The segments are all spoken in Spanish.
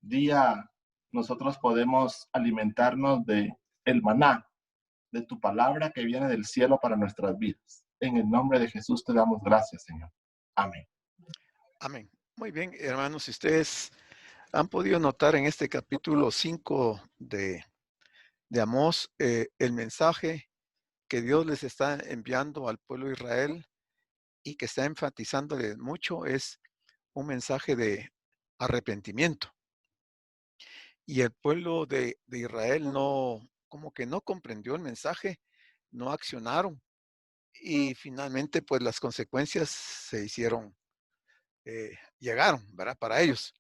día nosotros podemos alimentarnos de el maná, de tu palabra que viene del cielo para nuestras vidas. En el nombre de Jesús te damos gracias, Señor. Amén. Amén. Muy bien, hermanos, si ustedes han podido notar en este capítulo 5 de Amós, el mensaje que Dios les está enviando al pueblo de Israel y que está enfatizándole mucho es un mensaje de arrepentimiento. Y el pueblo de Israel no, como que no comprendió el mensaje, no accionaron y finalmente pues las consecuencias se hicieron, llegaron, ¿verdad? Para ellos.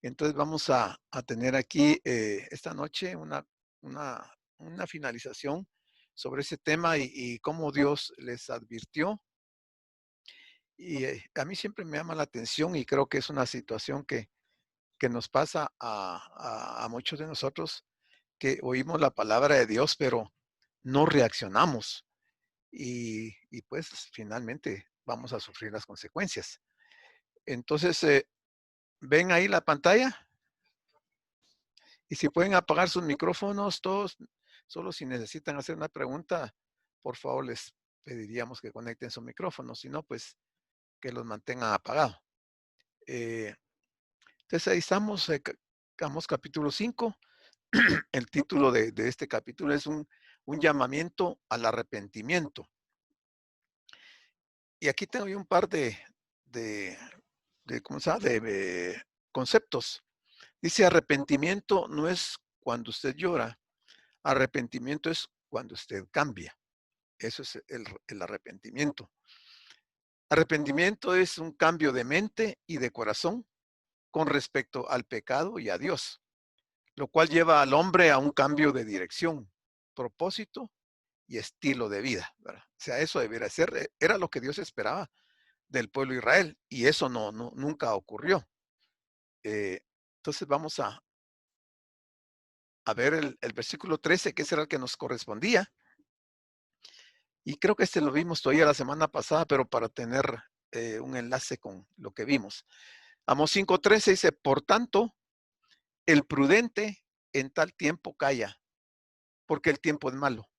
Entonces vamos a tener aquí esta noche una finalización sobre ese tema y cómo Dios les advirtió. Y a mí siempre me llama la atención y creo que es una situación que nos pasa a muchos de nosotros que oímos la palabra de Dios, pero no reaccionamos y pues finalmente vamos a sufrir las consecuencias. Entonces, ¿ven ahí la pantalla? Y si pueden apagar sus micrófonos todos, solo si necesitan hacer una pregunta, por favor les pediríamos que conecten su micrófono, si no, pues que los mantengan apagados. Eh, entonces ahí estamos, Amós capítulo 5. El título de este capítulo es un llamamiento al arrepentimiento. Y aquí tengo yo un par de, ¿cómo se llama? De conceptos. Dice arrepentimiento no es cuando usted llora, arrepentimiento es cuando usted cambia. Eso es el arrepentimiento. Arrepentimiento es un cambio de mente y de corazón con respecto al pecado y a Dios, lo cual lleva al hombre a un cambio de dirección, propósito y estilo de vida, ¿verdad? O sea, eso debería ser, era lo que Dios esperaba del pueblo de Israel y eso nunca ocurrió. Entonces vamos a ver el versículo 13, que ese era el que nos correspondía. Y creo que este lo vimos todavía la semana pasada, pero para tener un enlace con lo que vimos. Amós 5:13 dice, por tanto, el prudente en tal tiempo calla, porque el tiempo es malo.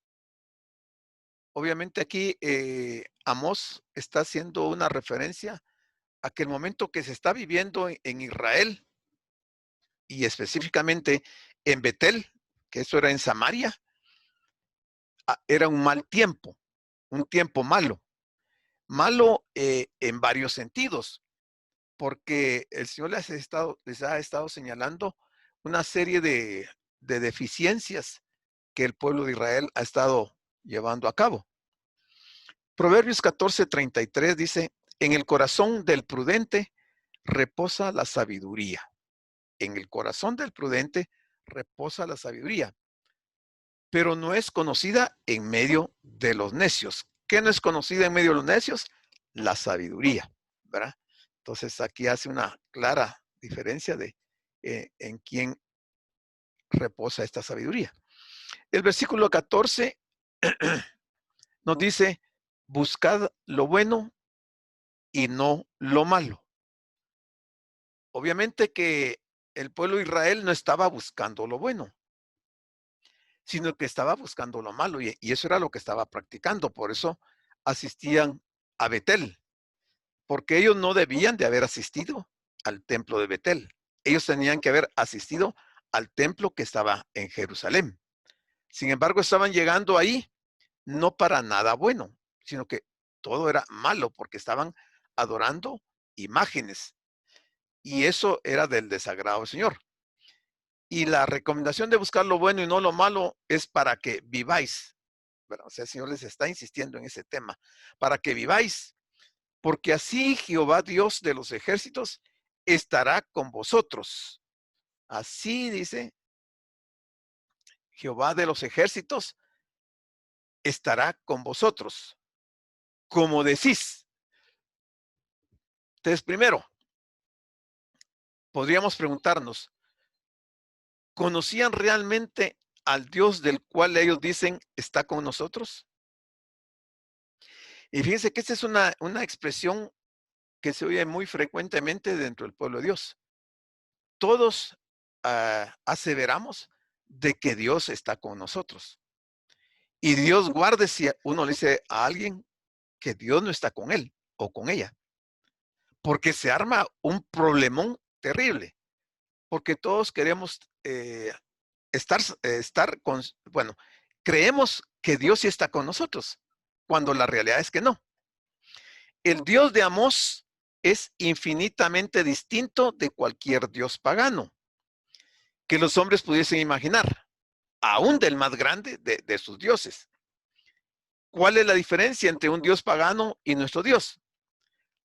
Obviamente aquí Amós está haciendo una referencia a que el momento que se está viviendo en Israel y específicamente en Betel, que eso era en Samaria, era un mal tiempo, un tiempo malo. Malo en varios sentidos, porque el Señor les ha estado señalando una serie de deficiencias que el pueblo de Israel ha estado llevando a cabo. Proverbios 14:33 dice, en el corazón del prudente reposa la sabiduría. En el corazón del prudente reposa la sabiduría, pero no es conocida en medio de los necios. ¿Qué no es conocida en medio de los necios? La sabiduría, ¿verdad? Entonces aquí hace una clara diferencia de en quién reposa esta sabiduría. El versículo 14 nos dice, buscad lo bueno y no lo malo. Obviamente que el pueblo de Israel no estaba buscando lo bueno, sino que estaba buscando lo malo y eso era lo que estaba practicando. Por eso asistían a Betel, porque ellos no debían de haber asistido al templo de Betel. Ellos tenían que haber asistido al templo que estaba en Jerusalén. Sin embargo, estaban llegando ahí no para nada bueno, sino que todo era malo porque estaban adorando imágenes y eso era del desagrado del Señor. Y la recomendación de buscar lo bueno y no lo malo es para que viváis. ¿Verdad? O sea, el Señor les está insistiendo en ese tema, para que viváis, porque así Jehová Dios de los ejércitos estará con vosotros. Así dice Jehová de los ejércitos estará con vosotros, como decís. Entonces, primero, podríamos preguntarnos, ¿conocían realmente al Dios del cual ellos dicen está con nosotros? Y fíjense que esta es una expresión que se oye muy frecuentemente dentro del pueblo de Dios. Todos aseveramos de que Dios está con nosotros. Y Dios guarde si uno le dice a alguien que Dios no está con él o con ella, porque se arma un problemón terrible, porque todos queremos estar con, bueno, creemos que Dios sí está con nosotros, cuando la realidad es que no. El Dios de Amós es infinitamente distinto de cualquier Dios pagano que los hombres pudiesen imaginar, aún del más grande de sus dioses. ¿Cuál es la diferencia entre un Dios pagano y nuestro Dios?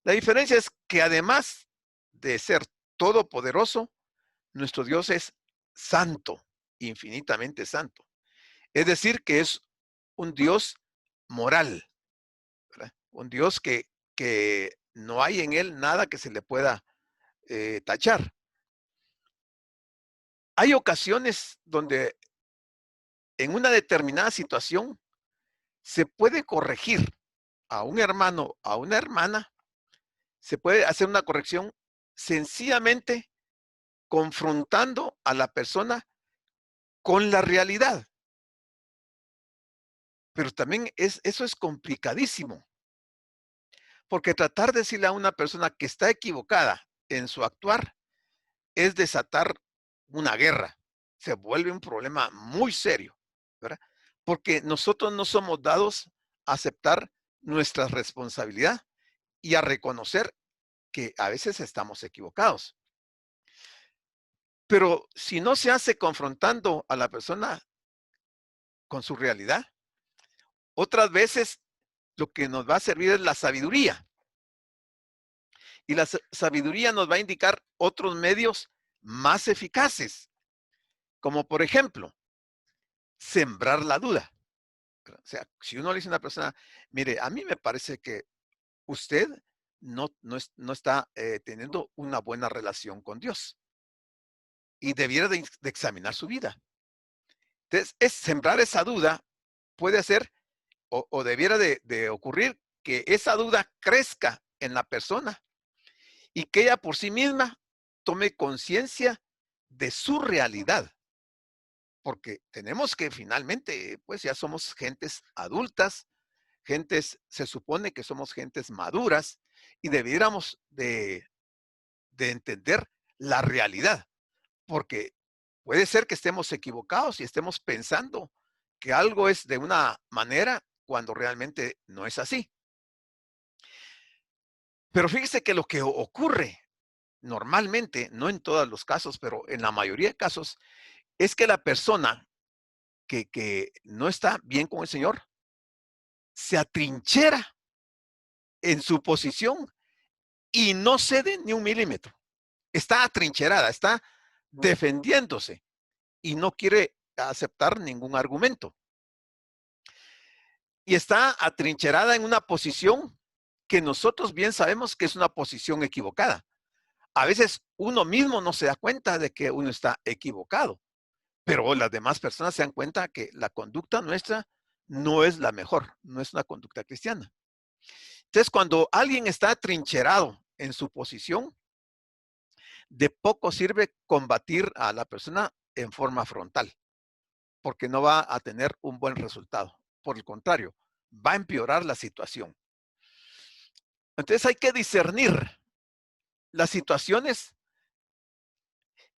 La diferencia es que además de ser todopoderoso, nuestro Dios es santo, infinitamente santo. Es decir, que es un Dios moral, ¿verdad? Un Dios que no hay en él nada que se le pueda tachar. Hay ocasiones donde en una determinada situación se puede corregir a un hermano, a una hermana, se puede hacer una corrección sencillamente confrontando a la persona con la realidad. Pero también eso es complicadísimo, porque tratar de decirle a una persona que está equivocada en su actuar es desatar una guerra. Se vuelve un problema muy serio, ¿verdad? Porque nosotros no somos dados a aceptar nuestra responsabilidad y a reconocer que a veces estamos equivocados. Pero si no se hace confrontando a la persona con su realidad, otras veces lo que nos va a servir es la sabiduría. Y la sabiduría nos va a indicar otros medios más eficaces, como por ejemplo, sembrar la duda. O sea, si uno le dice a una persona, mire, a mí me parece que usted no está teniendo una buena relación con Dios y debiera de examinar su vida. Entonces, sembrar esa duda puede hacer o debiera de ocurrir que esa duda crezca en la persona y que ella por sí misma tome conciencia de su realidad. Porque tenemos que finalmente, pues ya somos gentes adultas, se supone que somos gentes maduras y debiéramos de entender la realidad. Porque puede ser que estemos equivocados y estemos pensando que algo es de una manera cuando realmente no es así. Pero fíjese que lo que ocurre normalmente, no en todos los casos, pero en la mayoría de casos, es que la persona que no está bien con el Señor se atrinchera en su posición y no cede ni un milímetro. Está atrincherada, está defendiéndose y no quiere aceptar ningún argumento. Y está atrincherada en una posición que nosotros bien sabemos que es una posición equivocada. A veces uno mismo no se da cuenta de que uno está equivocado, pero las demás personas se dan cuenta que la conducta nuestra no es la mejor, no es una conducta cristiana. Entonces, cuando alguien está atrincherado en su posición, de poco sirve combatir a la persona en forma frontal, porque no va a tener un buen resultado. Por el contrario, va a empeorar la situación. Entonces hay que discernir las situaciones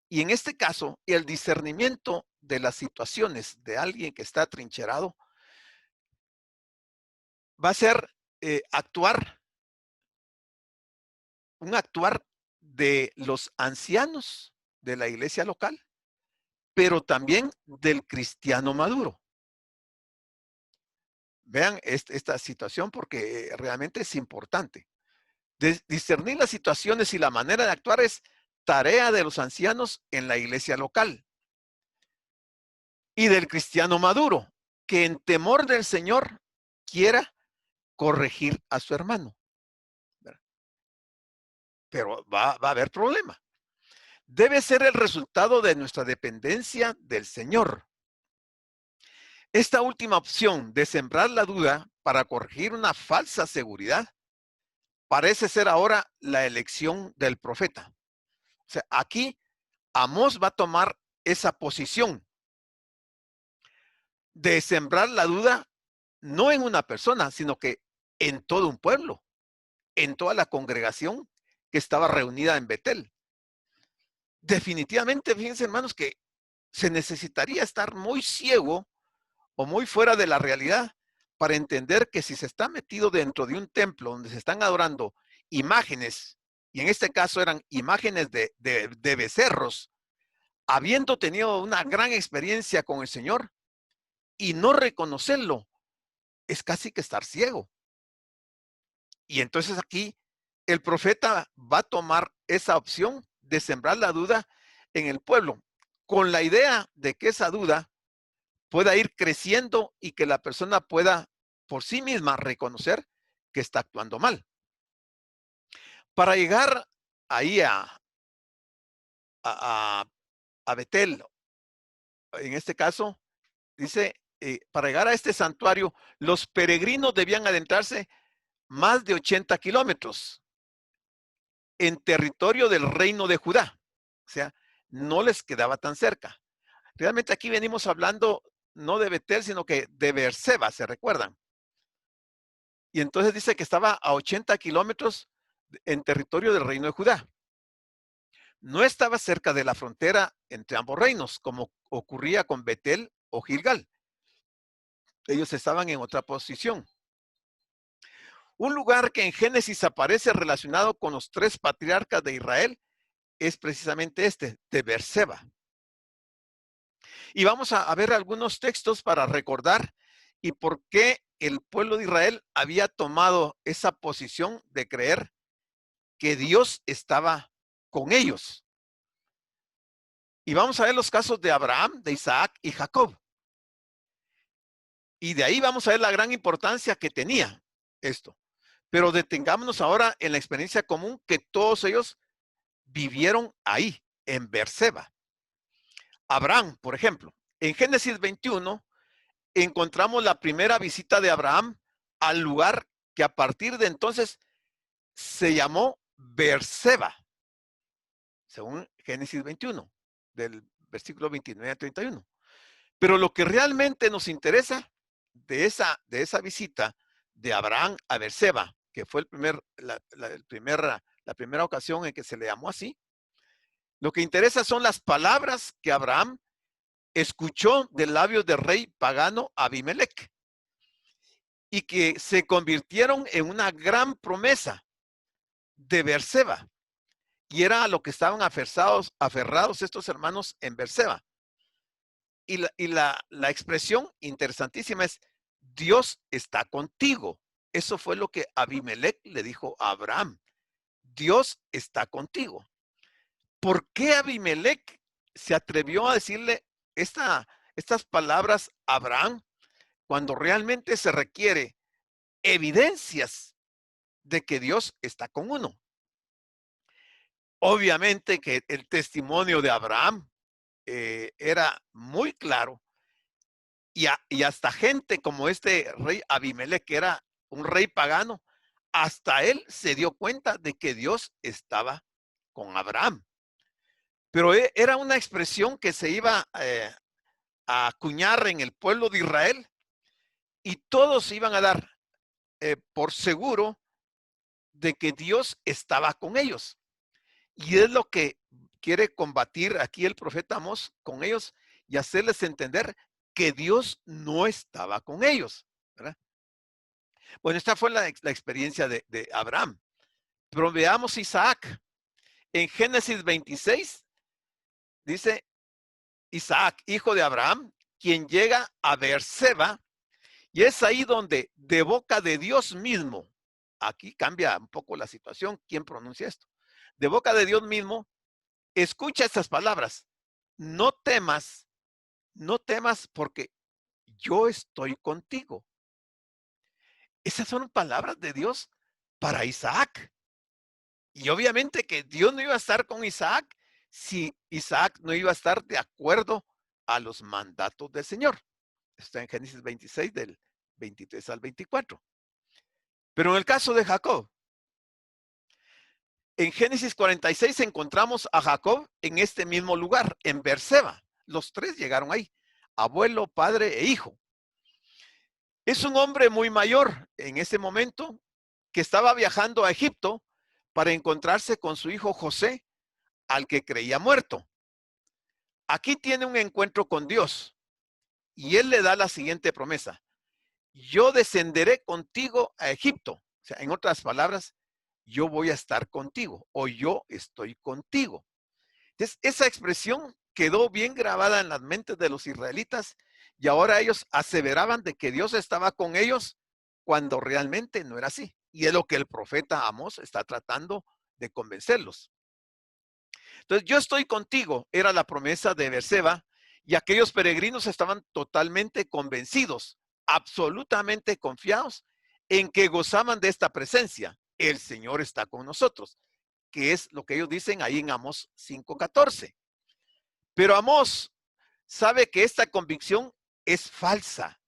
y en este caso, el discernimiento de las situaciones de alguien que está atrincherado va a ser un actuar de los ancianos de la iglesia local, pero también del cristiano maduro. Vean esta situación porque realmente es importante. Discernir las situaciones y la manera de actuar es tarea de los ancianos en la iglesia local y del cristiano maduro, que en temor del Señor quiera corregir a su hermano. Pero va a haber problema. Debe ser el resultado de nuestra dependencia del Señor. Esta última opción de sembrar la duda para corregir una falsa seguridad parece ser ahora la elección del profeta. O sea, aquí Amós va a tomar esa posición de sembrar la duda no en una persona, sino que en todo un pueblo, en toda la congregación que estaba reunida en Betel. Definitivamente, fíjense hermanos, que se necesitaría estar muy ciego o muy fuera de la realidad para entender que si se está metido dentro de un templo donde se están adorando imágenes, y en este caso eran imágenes de becerros, habiendo tenido una gran experiencia con el Señor y no reconocerlo, es casi que estar ciego. Y entonces aquí el profeta va a tomar esa opción de sembrar la duda en el pueblo, con la idea de que esa duda pueda ir creciendo y que la persona pueda por sí misma reconocer que está actuando mal. Para llegar ahí a, a Betel, en este caso, dice, para llegar a este santuario, los peregrinos debían adentrarse más de 80 kilómetros en territorio del reino de Judá. O sea, no les quedaba tan cerca. Realmente aquí venimos hablando no de Betel, sino que de Beerseba, ¿se recuerdan? Y entonces dice que estaba a 80 kilómetros en territorio del reino de Judá. No estaba cerca de la frontera entre ambos reinos, como ocurría con Betel o Gilgal. Ellos estaban en otra posición. Un lugar que en Génesis aparece relacionado con los tres patriarcas de Israel es precisamente este, de Beerseba. Y vamos a ver algunos textos para recordar y por qué el pueblo de Israel había tomado esa posición de creer que Dios estaba con ellos. Y vamos a ver los casos de Abraham, de Isaac y Jacob. Y de ahí vamos a ver la gran importancia que tenía esto. Pero detengámonos ahora en la experiencia común que todos ellos vivieron ahí, en Beerseba. Abraham, por ejemplo, en Génesis 21 encontramos la primera visita de Abraham al lugar que a partir de entonces se llamó Beerseba, según Génesis 21, del versículo 29 a 31. Pero lo que realmente nos interesa de esa visita de Abraham a Beerseba, que fue la primera ocasión en que se le llamó así, lo que interesa son las palabras que Abraham escuchó del labio del rey pagano Abimelech y que se convirtieron en una gran promesa de Beerseba. Y era a lo que estaban aferrados estos hermanos en Beerseba. Y la expresión interesantísima es, Dios está contigo. Eso fue lo que Abimelech le dijo a Abraham. Dios está contigo. ¿Por qué Abimelech se atrevió a decirle estas palabras a Abraham cuando realmente se requiere evidencias de que Dios está con uno? Obviamente que el testimonio de Abraham era muy claro y hasta gente como este rey Abimelech, que era un rey pagano, hasta él se dio cuenta de que Dios estaba con Abraham. Pero era una expresión que se iba a acuñar en el pueblo de Israel y todos iban a dar por seguro de que Dios estaba con ellos. Y es lo que quiere combatir aquí el profeta Amós con ellos y hacerles entender que Dios no estaba con ellos, ¿verdad? Bueno, esta fue la experiencia de Abraham. Pero veamos Isaac. En Génesis 26 dice, Isaac, hijo de Abraham, quien llega a Beerseba, y es ahí donde de boca de Dios mismo, aquí cambia un poco la situación, ¿quién pronuncia esto? De boca de Dios mismo, escucha estas palabras, no temas porque yo estoy contigo. Esas son palabras de Dios para Isaac. Y obviamente que Dios no iba a estar con Isaac si Isaac no iba a estar de acuerdo a los mandatos del Señor. Está en Génesis 26 del 23 al 24. Pero en el caso de Jacob, En Génesis 46 encontramos a Jacob en este mismo lugar, en Beerseba. Los tres llegaron ahí, abuelo, padre e hijo. Es un hombre muy mayor en ese momento que estaba viajando a Egipto para encontrarse con su hijo José, al que creía muerto. Aquí tiene un encuentro con Dios y él le da la siguiente promesa: yo descenderé contigo a Egipto. O sea, en otras palabras, yo voy a estar contigo o yo estoy contigo. Entonces, esa expresión quedó bien grabada en las mentes de los israelitas y ahora ellos aseveraban de que Dios estaba con ellos cuando realmente no era así. Y es lo que el profeta Amós está tratando de convencerlos. Entonces, yo estoy contigo, era la promesa de Beerseba, y aquellos peregrinos estaban totalmente convencidos, absolutamente confiados en que gozaban de esta presencia. El Señor está con nosotros, que es lo que ellos dicen ahí en Amós 5:14. Pero Amós sabe que esta convicción es falsa.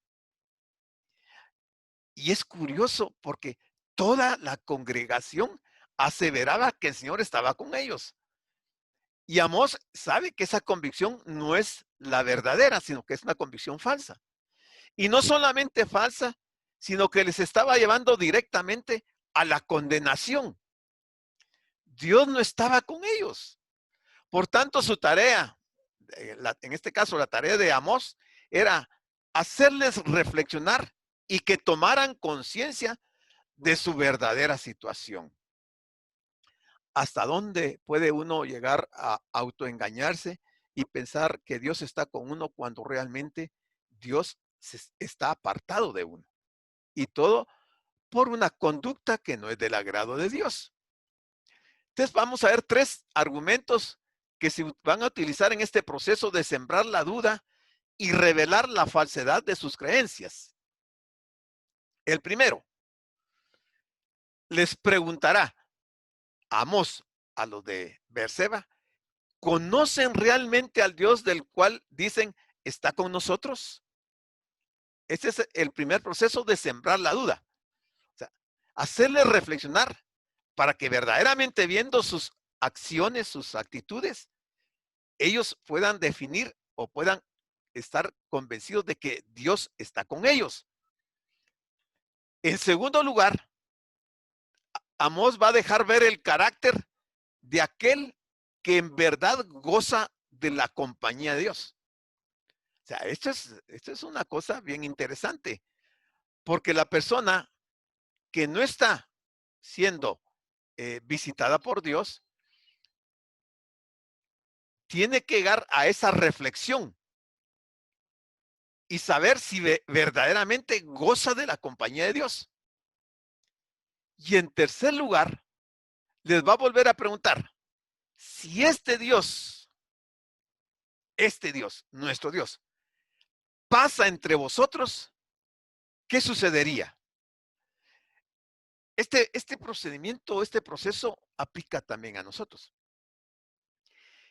Y es curioso porque toda la congregación aseveraba que el Señor estaba con ellos. Y Amós sabe que esa convicción no es la verdadera, sino que es una convicción falsa. Y no solamente falsa, sino que les estaba llevando directamente a la condenación. Dios no estaba con ellos. Por tanto, su tarea, en este caso la tarea de Amós, era hacerles reflexionar y que tomaran conciencia de su verdadera situación. ¿Hasta dónde puede uno llegar a autoengañarse y pensar que Dios está con uno cuando realmente Dios está apartado de uno? Y todo por una conducta que no es del agrado de Dios. Entonces vamos a ver tres argumentos que se van a utilizar en este proceso de sembrar la duda y revelar la falsedad de sus creencias. El primero, les preguntará Amós a los de Beerseba: ¿conocen realmente al Dios del cual dicen está con nosotros? Este es el primer proceso de sembrar la duda. O sea, hacerles reflexionar para que verdaderamente viendo sus acciones, sus actitudes, ellos puedan definir o puedan estar convencidos de que Dios está con ellos. En segundo lugar, Amós va a dejar ver el carácter de aquel que en verdad goza de la compañía de Dios. O sea, esto es una cosa bien interesante, porque la persona que no está siendo visitada por Dios tiene que llegar a esa reflexión y saber si verdaderamente goza de la compañía de Dios. Y en tercer lugar, les va a volver a preguntar: si este Dios, nuestro Dios, pasa entre vosotros, ¿qué sucedería? Este procedimiento, este proceso aplica también a nosotros.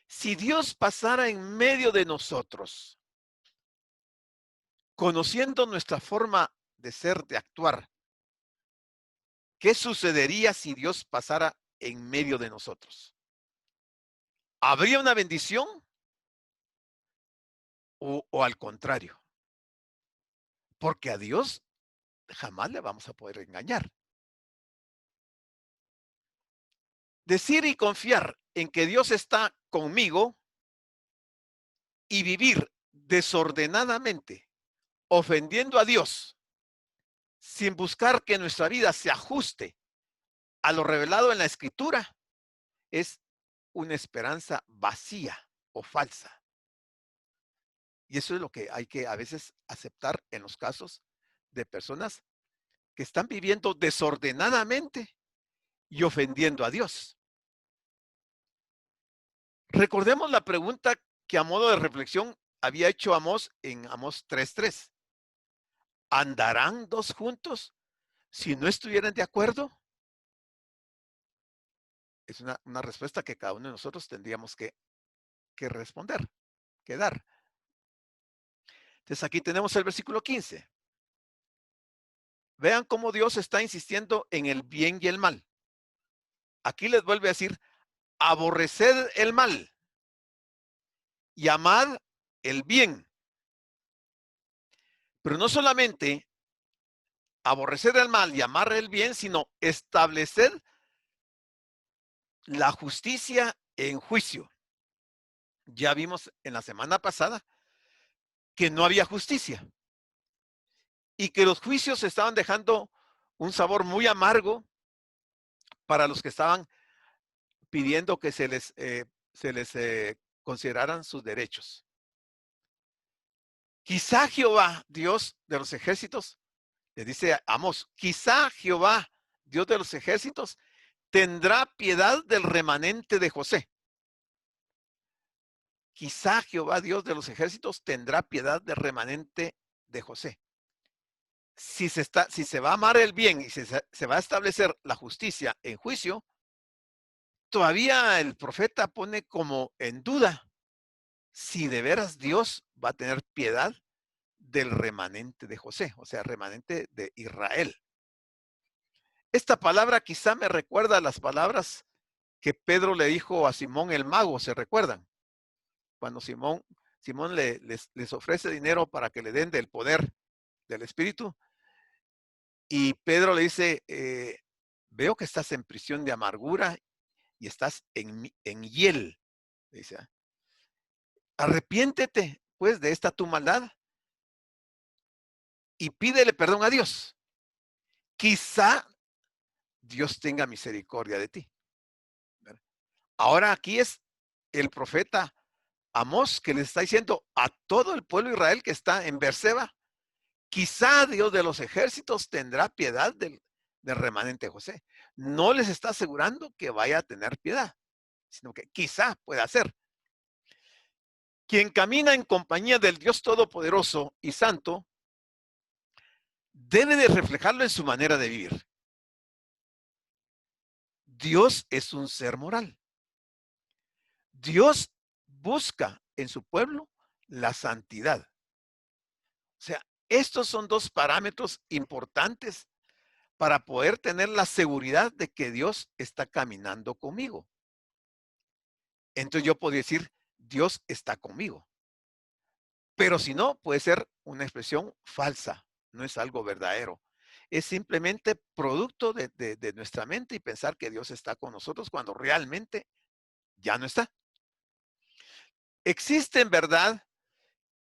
Si Dios pasara en medio de nosotros, conociendo nuestra forma de ser, de actuar, ¿qué sucedería si Dios pasara en medio de nosotros? ¿Habría una bendición o al contrario? Porque a Dios jamás le vamos a poder engañar. Decir y confiar en que Dios está conmigo y vivir desordenadamente, ofendiendo a Dios, sin buscar que nuestra vida se ajuste a lo revelado en la Escritura, es una esperanza vacía o falsa. Y eso es lo que hay que a veces aceptar en los casos de personas que están viviendo desordenadamente y ofendiendo a Dios. Recordemos la pregunta que a modo de reflexión había hecho Amós en Amós 3:3. ¿Andarán dos juntos si no estuvieran de acuerdo? Es una respuesta que cada uno de nosotros tendríamos que responder, que dar. Entonces aquí tenemos el versículo 15. Vean cómo Dios está insistiendo en el bien y el mal. aquí les vuelve a decir, aborreced el mal y amad el bien. Pero no solamente aborrecer el mal y amar el bien, sino establecer la justicia en juicio. Ya vimos en la semana pasada que no había justicia y que los juicios estaban dejando un sabor muy amargo para los que estaban pidiendo que se les consideraran sus derechos. Quizá Jehová, Dios de los ejércitos, le dice a Amós, quizá Jehová, Dios de los ejércitos, tendrá piedad del remanente de José. Quizá Jehová, Dios de los ejércitos, tendrá piedad del remanente de José. Si se va a amar el bien y se va a establecer la justicia en juicio, todavía el profeta pone como en duda si de veras Dios va a tener piedad del remanente de José, o sea, remanente de Israel. Esta palabra quizá me recuerda a las palabras que Pedro le dijo a Simón el mago, ¿se recuerdan? Cuando Simón les ofrece dinero para que le den del poder del Espíritu, y Pedro le dice, veo que estás en prisión de amargura y estás en hiel. Dice, arrepiéntete pues de esta tu maldad y pídele perdón a Dios. Quizá Dios tenga misericordia de ti. Ahora aquí es el profeta Amós que le está diciendo a todo el pueblo de Israel que está en Berseba, quizá Dios de los ejércitos tendrá piedad del remanente de José. No les está asegurando que vaya a tener piedad, sino que quizá pueda ser. Quien camina en compañía del Dios Todopoderoso y Santo debe de reflejarlo en su manera de vivir. Dios es un ser moral. Dios busca en su pueblo la santidad. O sea, estos son dos parámetros importantes para poder tener la seguridad de que Dios está caminando conmigo. Entonces yo podría decir, Dios está conmigo. Pero si no, puede ser una expresión falsa, no es algo verdadero. Es simplemente producto de nuestra mente y pensar que Dios está con nosotros cuando realmente ya no está. Existe en verdad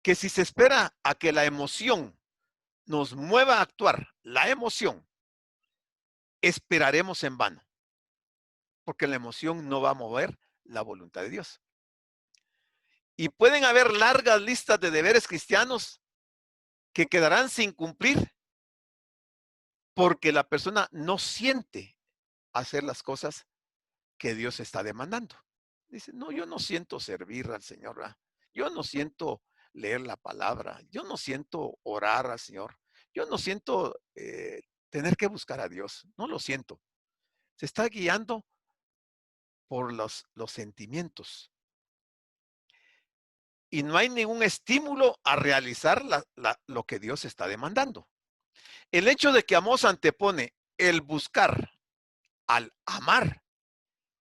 que si se espera a que la emoción nos mueva a actuar, la emoción, esperaremos en vano, porque la emoción no va a mover la voluntad de Dios. Y pueden haber largas listas de deberes cristianos que quedarán sin cumplir porque la persona no siente hacer las cosas que Dios está demandando. Dice, no, yo no siento servir al Señor, ¿verdad? Yo no siento leer la palabra, yo no siento orar al Señor, yo no siento tener que buscar a Dios, no lo siento. Se está guiando por los sentimientos. Y no hay ningún estímulo a realizar lo que Dios está demandando. El hecho de que Amós antepone el buscar al amar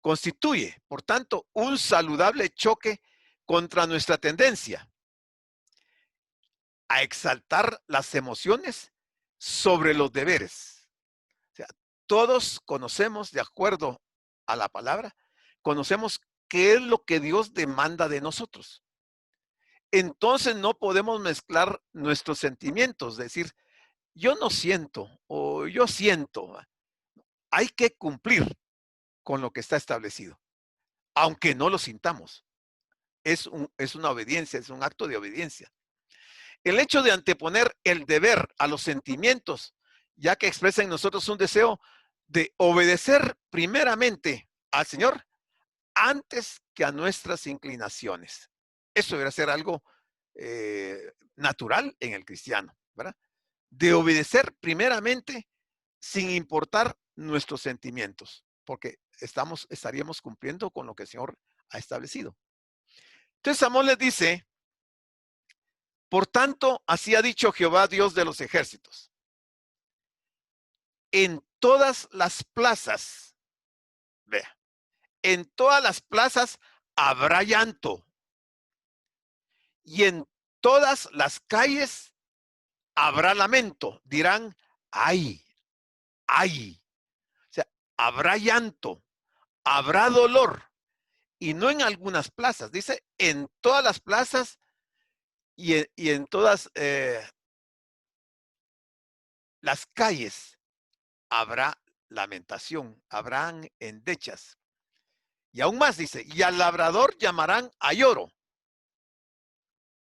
constituye, por tanto, un saludable choque contra nuestra tendencia a exaltar las emociones sobre los deberes. O sea, todos conocemos, de acuerdo a la palabra, conocemos qué es lo que Dios demanda de nosotros. Entonces no podemos mezclar nuestros sentimientos, decir, yo no siento o yo siento. Hay que cumplir con lo que está establecido, aunque no lo sintamos. Es una obediencia, es un acto de obediencia. El hecho de anteponer el deber a los sentimientos, ya que expresa en nosotros un deseo de obedecer primeramente al Señor antes que a nuestras inclinaciones. Eso debería ser algo natural en el cristiano, ¿verdad? De obedecer primeramente sin importar nuestros sentimientos, porque estaríamos cumpliendo con lo que el Señor ha establecido. Entonces Amós les dice, por tanto, así ha dicho Jehová, Dios de los ejércitos, en todas las plazas, vea, en todas las plazas habrá llanto y en todas las calles habrá lamento. Dirán, ay, ay. O sea, habrá llanto, habrá dolor. Y no en algunas plazas, dice en todas las plazas y en todas las calles habrá lamentación, habrán endechas. Y aún más dice, y al labrador llamarán a lloro,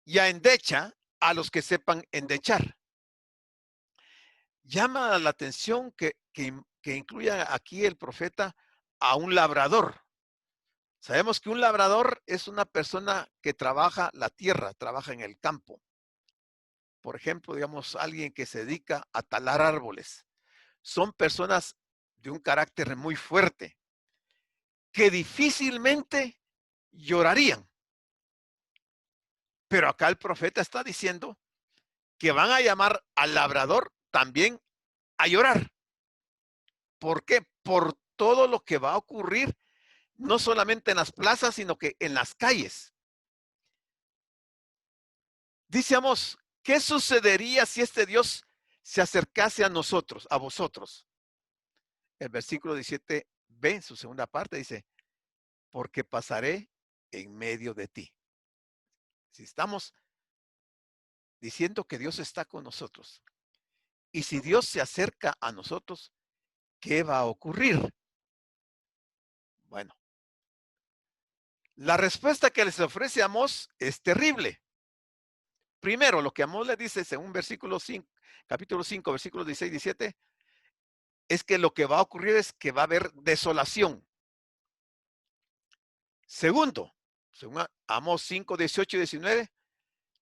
y a endecha a los que sepan endechar. Llama la atención que incluya aquí el profeta a un labrador. Sabemos que un labrador es una persona que trabaja la tierra, trabaja en el campo. Por ejemplo, digamos, alguien que se dedica a talar árboles. Son personas de un carácter muy fuerte, que difícilmente llorarían. Pero acá el profeta está diciendo que van a llamar al labrador también a llorar. ¿Por qué? Por todo lo que va a ocurrir, no solamente en las plazas, sino que en las calles. Dice Amós, ¿qué sucedería si este Dios se acercase a nosotros, a vosotros? El versículo 17b, su segunda parte, dice, porque pasaré en medio de ti. Si estamos diciendo que Dios está con nosotros, y si Dios se acerca a nosotros, ¿qué va a ocurrir? Bueno, la respuesta que les ofrece Amós es terrible. Primero, lo que Amós le dice según versículo 5, capítulo 5, versículos 16 y 17, es que lo que va a ocurrir es que va a haber desolación. Segundo, según Amós 5, 18 y 19,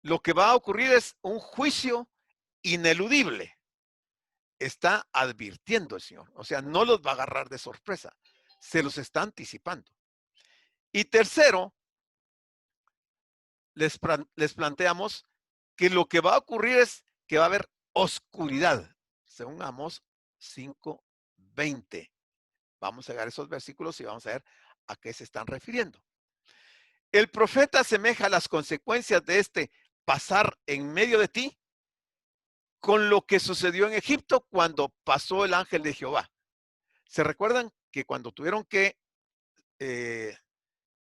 lo que va a ocurrir es un juicio ineludible. Está advirtiendo el Señor. O sea, no los va a agarrar de sorpresa. Se los está anticipando. Y tercero, les planteamos que lo que va a ocurrir es que va a haber oscuridad, según Amós 5:20. Vamos a ver esos versículos y vamos a ver a qué se están refiriendo. El profeta asemeja las consecuencias de este pasar en medio de ti con lo que sucedió en Egipto cuando pasó el ángel de Jehová. ¿Se recuerdan que cuando tuvieron que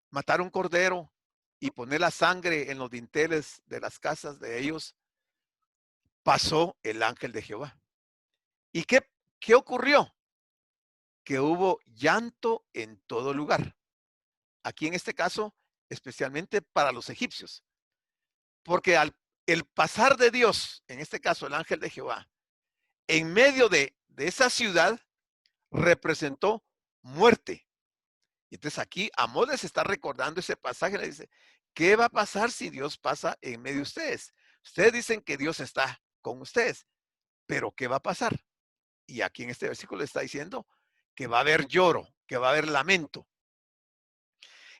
matar un cordero y poner la sangre en los dinteles de las casas de ellos, pasó el ángel de Jehová? ¿Y qué ocurrió? Que hubo llanto en todo lugar. Aquí en este caso, especialmente para los egipcios. Porque el pasar de Dios, en este caso el ángel de Jehová, en medio de esa ciudad, representó muerte. Y entonces aquí Amós les está recordando ese pasaje, le dice, ¿qué va a pasar si Dios pasa en medio de ustedes? Ustedes dicen que Dios está con ustedes, pero ¿qué va a pasar? Y aquí en este versículo está diciendo que va a haber lloro, que va a haber lamento.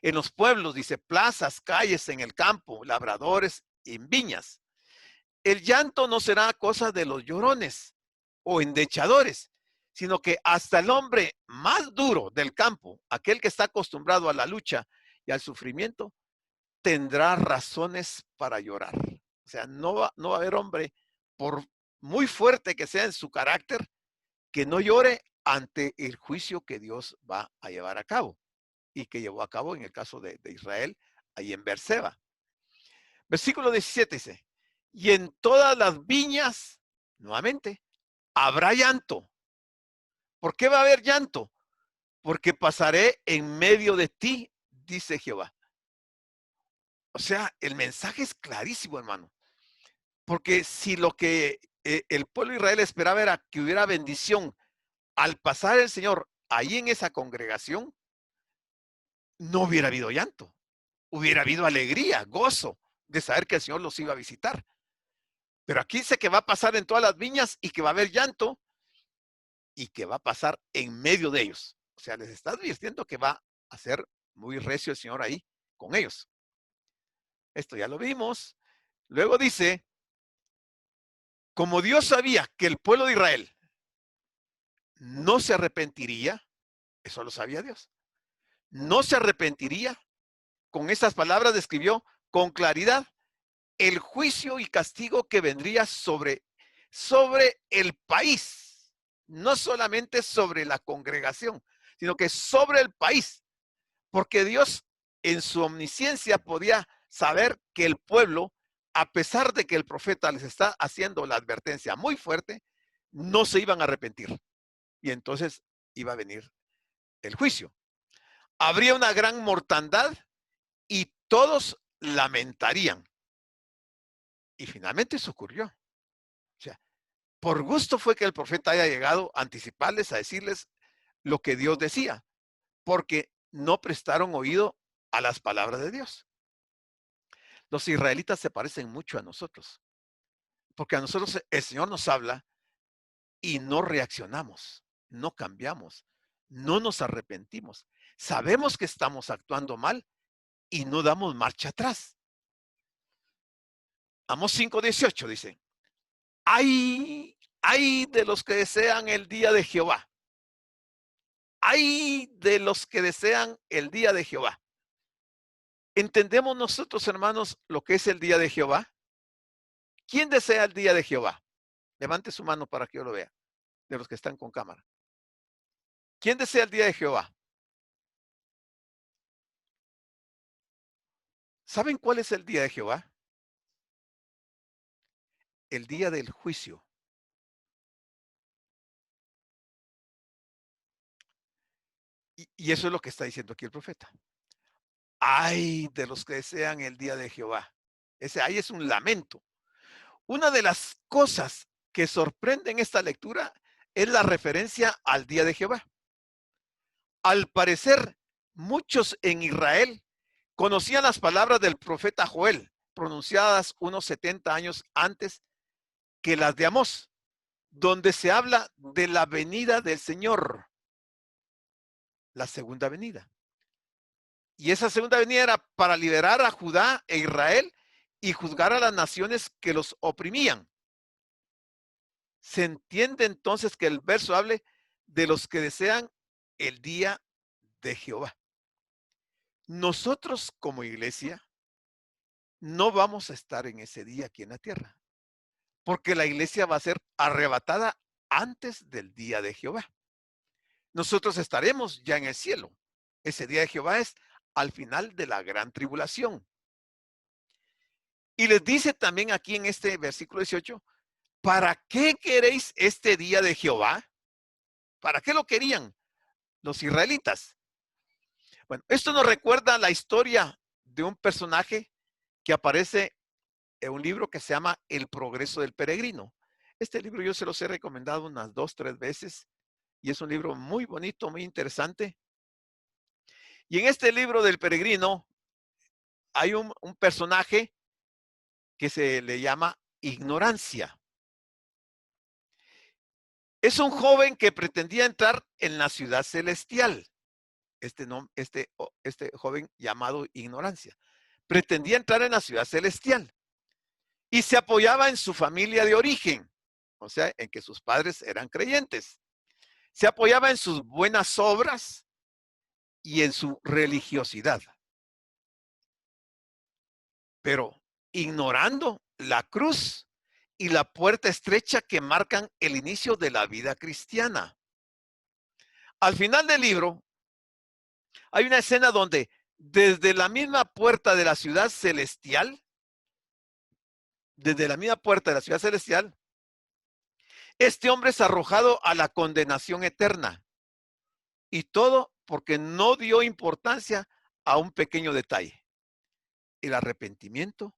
En los pueblos, dice, plazas, calles, en el campo, labradores, en viñas. El llanto no será cosa de los llorones o endechadores, sino que hasta el hombre más duro del campo, aquel que está acostumbrado a la lucha y al sufrimiento, tendrá razones para llorar. O sea, no va a haber hombre, por muy fuerte que sea en su carácter, que no llore ante el juicio que Dios va a llevar a cabo y que llevó a cabo en el caso de Israel, ahí en Berseba. Versículo 17 dice, y en todas las viñas, nuevamente, habrá llanto. ¿Por qué va a haber llanto? Porque pasaré en medio de ti, dice Jehová. O sea, el mensaje es clarísimo, hermano. Porque si lo que el pueblo de Israel esperaba era que hubiera bendición al pasar el Señor ahí en esa congregación, no hubiera habido llanto. Hubiera habido alegría, gozo de saber que el Señor los iba a visitar. Pero aquí dice que va a pasar en todas las viñas y que va a haber llanto y que va a pasar en medio de ellos. O sea, les está advirtiendo que va a ser muy recio el Señor ahí con ellos. Esto ya lo vimos. Luego dice, como Dios sabía que el pueblo de Israel no se arrepentiría, eso lo sabía Dios, no se arrepentiría. Con estas palabras describió con claridad el juicio y castigo que vendría sobre el país, no solamente sobre la congregación, sino que sobre el país, porque Dios en su omnisciencia podía saber que el pueblo, a pesar de que el profeta les está haciendo la advertencia muy fuerte, no se iban a arrepentir. Y entonces iba a venir el juicio. Habría una gran mortandad y todos lamentarían. Y finalmente eso ocurrió. O sea, por gusto fue que el profeta haya llegado a anticiparles, a decirles lo que Dios decía, porque no prestaron oído a las palabras de Dios. Los israelitas se parecen mucho a nosotros, porque a nosotros el Señor nos habla y no reaccionamos, no cambiamos, no nos arrepentimos. Sabemos que estamos actuando mal y no damos marcha atrás. Amós 5:18 dice, ay de los que desean el día de Jehová. Ay de los que desean el día de Jehová. ¿Entendemos nosotros, hermanos, lo que es el día de Jehová? ¿Quién desea el día de Jehová? Levante su mano para que yo lo vea, de los que están con cámara. ¿Quién desea el día de Jehová? ¿Saben cuál es el día de Jehová? El día del juicio. Y eso es lo que está diciendo aquí el profeta. Ay de los que desean el día de Jehová. Ese ay es un lamento. Una de las cosas que sorprende en esta lectura es la referencia al día de Jehová. Al parecer, muchos en Israel conocían las palabras del profeta Joel, pronunciadas unos 70 años antes que las de Amós, donde se habla de la venida del Señor, la segunda venida. Y esa segunda venida era para liberar a Judá e Israel y juzgar a las naciones que los oprimían. Se entiende entonces que el verso hable de los que desean el día de Jehová. Nosotros como iglesia no vamos a estar en ese día aquí en la tierra, porque la iglesia va a ser arrebatada antes del día de Jehová. Nosotros estaremos ya en el cielo. Ese día de Jehová es al final de la gran tribulación. Y les dice también aquí en este versículo 18, ¿para qué queréis este día de Jehová? ¿Para qué lo querían los israelitas? Bueno, esto nos recuerda la historia de un personaje que aparece en un libro que se llama El progreso del peregrino. Este libro yo se los he recomendado unas 2, 3 veces y es un libro muy bonito, muy interesante. Y en este libro del peregrino hay un personaje que se le llama Ignorancia. Es un joven que pretendía entrar en la ciudad celestial. Este joven llamado Ignorancia. Pretendía entrar en la ciudad celestial y se apoyaba en su familia de origen, o sea, en que sus padres eran creyentes. Se apoyaba en sus buenas obras y en su religiosidad. Pero ignorando la cruz y la puerta estrecha que marcan el inicio de la vida cristiana. Al final del libro, hay una escena donde desde la misma puerta de la ciudad celestial, este hombre es arrojado a la condenación eterna. Y todo porque no dio importancia a un pequeño detalle: el arrepentimiento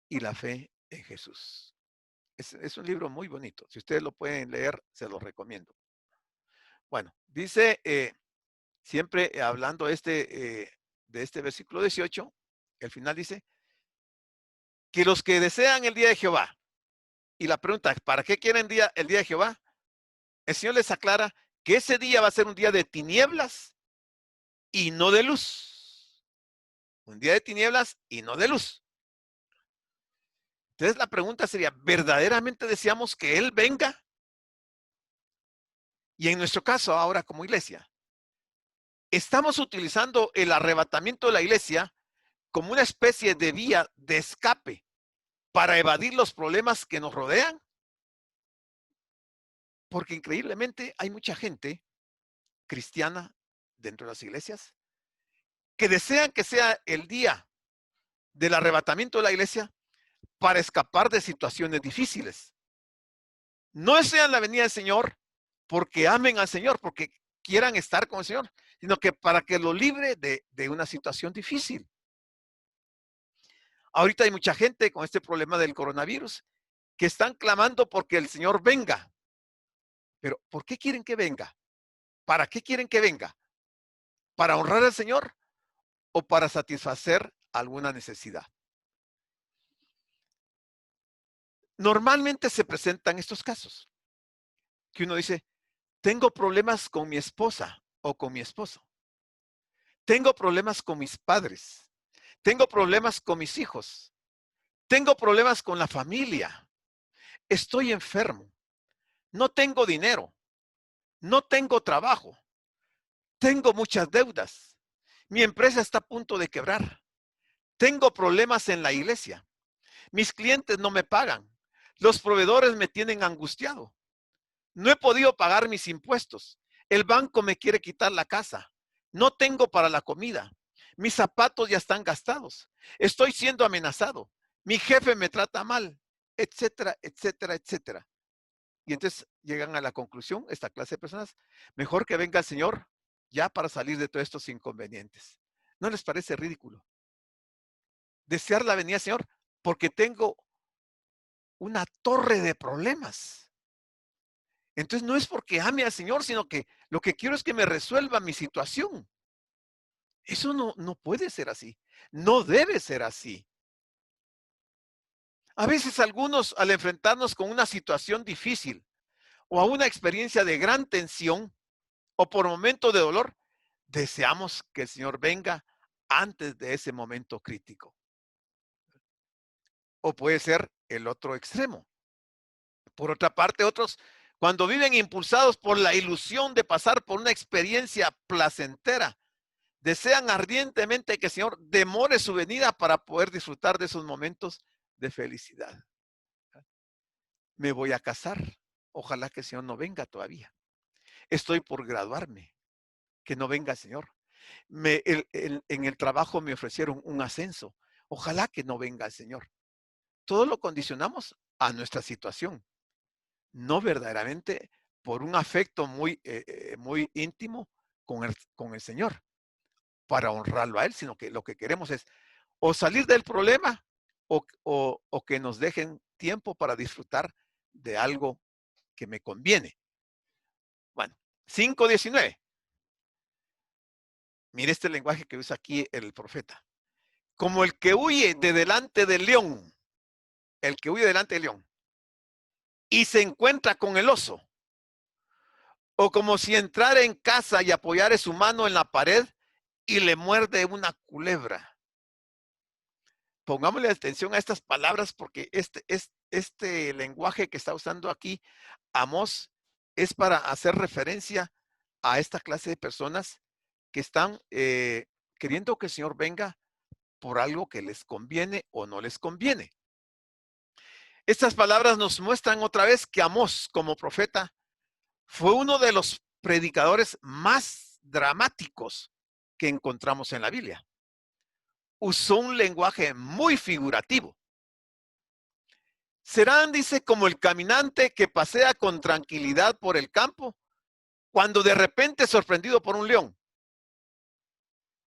y la fe en Jesús. Es un libro muy bonito. Si ustedes lo pueden leer, se los recomiendo. Bueno, dice, siempre hablando de este versículo 18, el final dice, que los que desean el día de Jehová, y la pregunta, ¿para qué quieren el día de Jehová? El Señor les aclara que ese día va a ser un día de tinieblas y no de luz. Un día de tinieblas y no de luz. Entonces la pregunta sería, ¿verdaderamente deseamos que Él venga? Y en nuestro caso ahora como iglesia, estamos utilizando el arrebatamiento de la iglesia como una especie de vía de escape para evadir los problemas que nos rodean. Porque increíblemente hay mucha gente cristiana dentro de las iglesias que desean que sea el día del arrebatamiento de la iglesia para escapar de situaciones difíciles. No desean la venida del Señor porque amen al Señor, porque quieran estar con el Señor, sino que para que lo libre de una situación difícil. Ahorita hay mucha gente con este problema del coronavirus que están clamando porque el Señor venga. Pero ¿por qué quieren que venga? ¿Para qué quieren que venga? ¿Para honrar al Señor o para satisfacer alguna necesidad? Normalmente se presentan estos casos que uno dice, tengo problemas con mi esposa o con mi esposo. Tengo problemas con mis padres. Tengo problemas con mis hijos. Tengo problemas con la familia. Estoy enfermo. No tengo dinero. No tengo trabajo. Tengo muchas deudas. Mi empresa está a punto de quebrar. Tengo problemas en la iglesia. Mis clientes no me pagan. Los proveedores me tienen angustiado. No he podido pagar mis impuestos. El banco me quiere quitar la casa. No tengo para la comida. Mis zapatos ya están gastados. Estoy siendo amenazado. Mi jefe me trata mal, etcétera, etcétera, etcétera. Y entonces llegan a la conclusión, esta clase de personas, mejor que venga el Señor ya para salir de todos estos inconvenientes. ¿No les parece ridículo? Desear la venida del Señor porque tengo una torre de problemas. Entonces no es porque ame al Señor, sino que lo que quiero es que me resuelva mi situación. Eso no puede ser así. No debe ser así. A veces algunos, al enfrentarnos con una situación difícil o a una experiencia de gran tensión o por momento de dolor, deseamos que el Señor venga antes de ese momento crítico. O puede ser el otro extremo. Por otra parte, otros, cuando viven impulsados por la ilusión de pasar por una experiencia placentera, desean ardientemente que el Señor demore su venida para poder disfrutar de esos momentos de felicidad. Me voy a casar. Ojalá que el Señor no venga todavía. Estoy por graduarme. Que no venga el Señor. En el trabajo me ofrecieron un ascenso. Ojalá que no venga el Señor. Todo lo condicionamos a nuestra situación. No verdaderamente por un afecto muy íntimo con el Señor, para honrarlo a Él, sino que lo que queremos es o salir del problema o que nos dejen tiempo para disfrutar de algo que me conviene. Bueno, 5:19. Mire este lenguaje que usa aquí el profeta. Como el que huye de delante del león, el que huye delante del león, y se encuentra con el oso, o como si entrara en casa y apoyara su mano en la pared y le muerde una culebra. Pongámosle atención a estas palabras porque este lenguaje que está usando aquí Amós es para hacer referencia a esta clase de personas que están queriendo que el Señor venga por algo que les conviene o no les conviene. Estas palabras nos muestran otra vez que Amós, como profeta, fue uno de los predicadores más dramáticos que encontramos en la Biblia. Usó un lenguaje muy figurativo. Serán, dice, como el caminante que pasea con tranquilidad por el campo cuando de repente es sorprendido por un león.